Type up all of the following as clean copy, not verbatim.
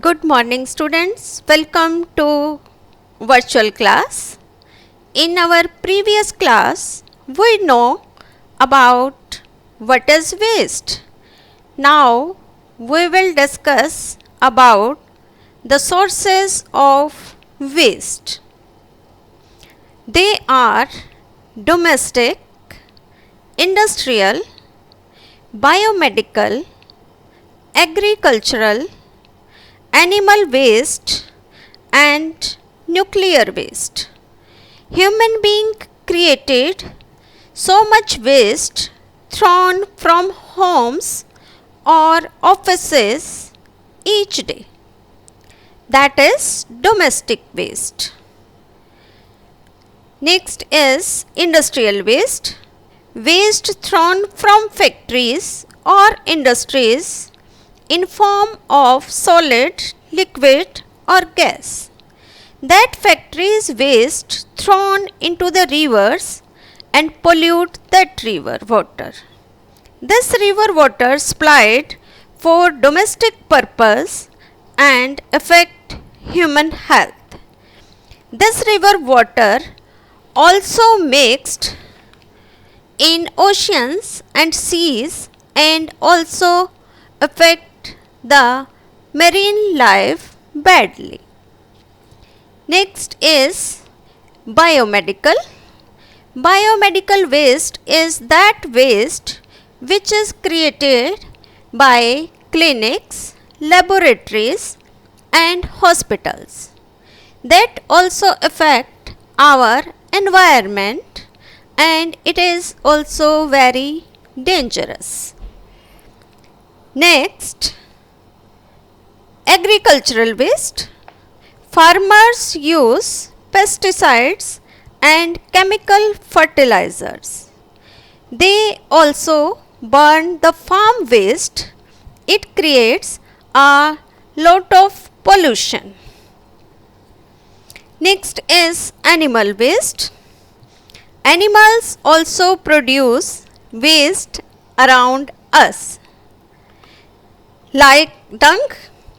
Good morning students, welcome to virtual class. In our previous class, we know about what is waste. Now we will discuss about the sources of waste. They are domestic, industrial, biomedical, agricultural, animal waste and nuclear waste. Human being created so much waste thrown from homes or offices each day. That is domestic waste. Next is industrial waste. Waste thrown from factories or industries in form of solid, liquid or gas. That factories waste thrown into the rivers and pollute that river water. This river water supplied for domestic purpose and affect human health. This river water also mixed in oceans and seas and also affect the marine life badly. Next is biomedical. Biomedical waste is that waste which is created by clinics, laboratories and hospitals that also affect our environment and it is also very dangerous. Next, agricultural waste. Farmers use pesticides and chemical fertilizers. They also burn the farm waste. It creates a lot of pollution. Next is animal waste. Animals also produce waste around us. Like dung,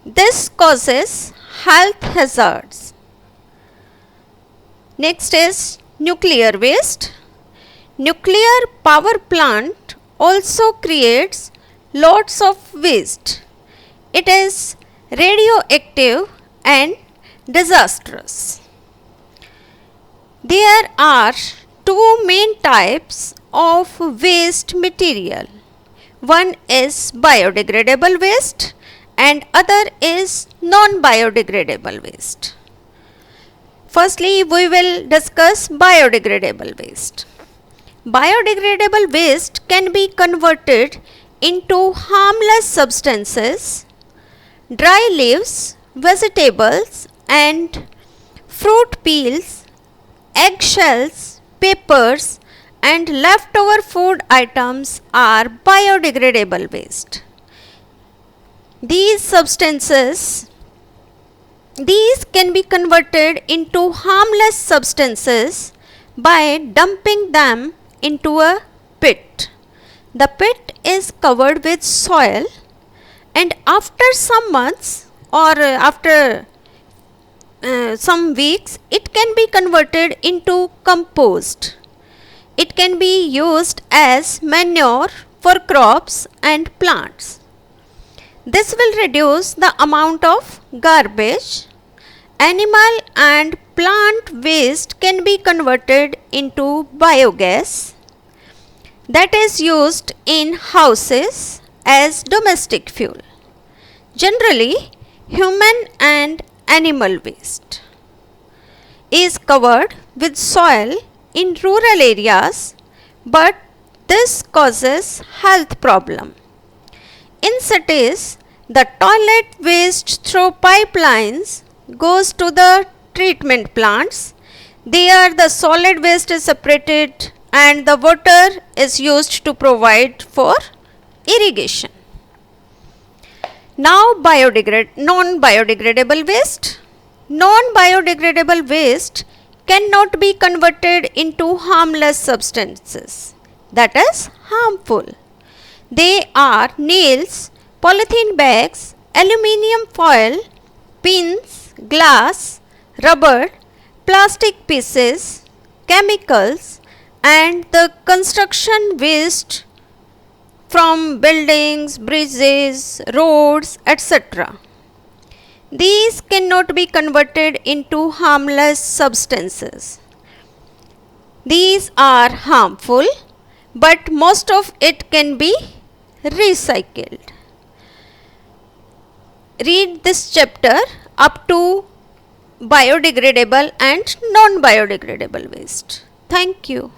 this causes health hazards. Next is nuclear waste. Nuclear power plant also creates lots of waste. It is radioactive and disastrous. There are two main types of waste material. One is biodegradable waste and other is non-biodegradable waste. Firstly, we will discuss biodegradable waste. Biodegradable waste can be converted into harmless substances. Dry leaves, vegetables and fruit peels, eggshells, papers and leftover food items are biodegradable waste. These substances can be converted into harmless substances by dumping them into a pit. The pit is covered with soil and after some months or after some weeks it can be converted into compost. It can be used as manure for crops and plants. This will reduce the amount of garbage. Animal and plant waste can be converted into biogas that is used in houses as domestic fuel. Generally, human and animal waste is covered with soil in rural areas, but this causes health problem. In cities, the toilet waste through pipelines goes to the treatment plants. There the solid waste is separated and the water is used to provide for irrigation. Now non-biodegradable waste. Non-biodegradable waste cannot be converted into harmless substances, that is harmful. They are nails, polythene bags, aluminium foil, pins, glass, rubber, plastic pieces, chemicals, and the construction waste from buildings, bridges, roads, etc. These cannot be converted into harmless substances. These are harmful, but most of it can be recycled. Read this chapter up to biodegradable and non-biodegradable waste. Thank you.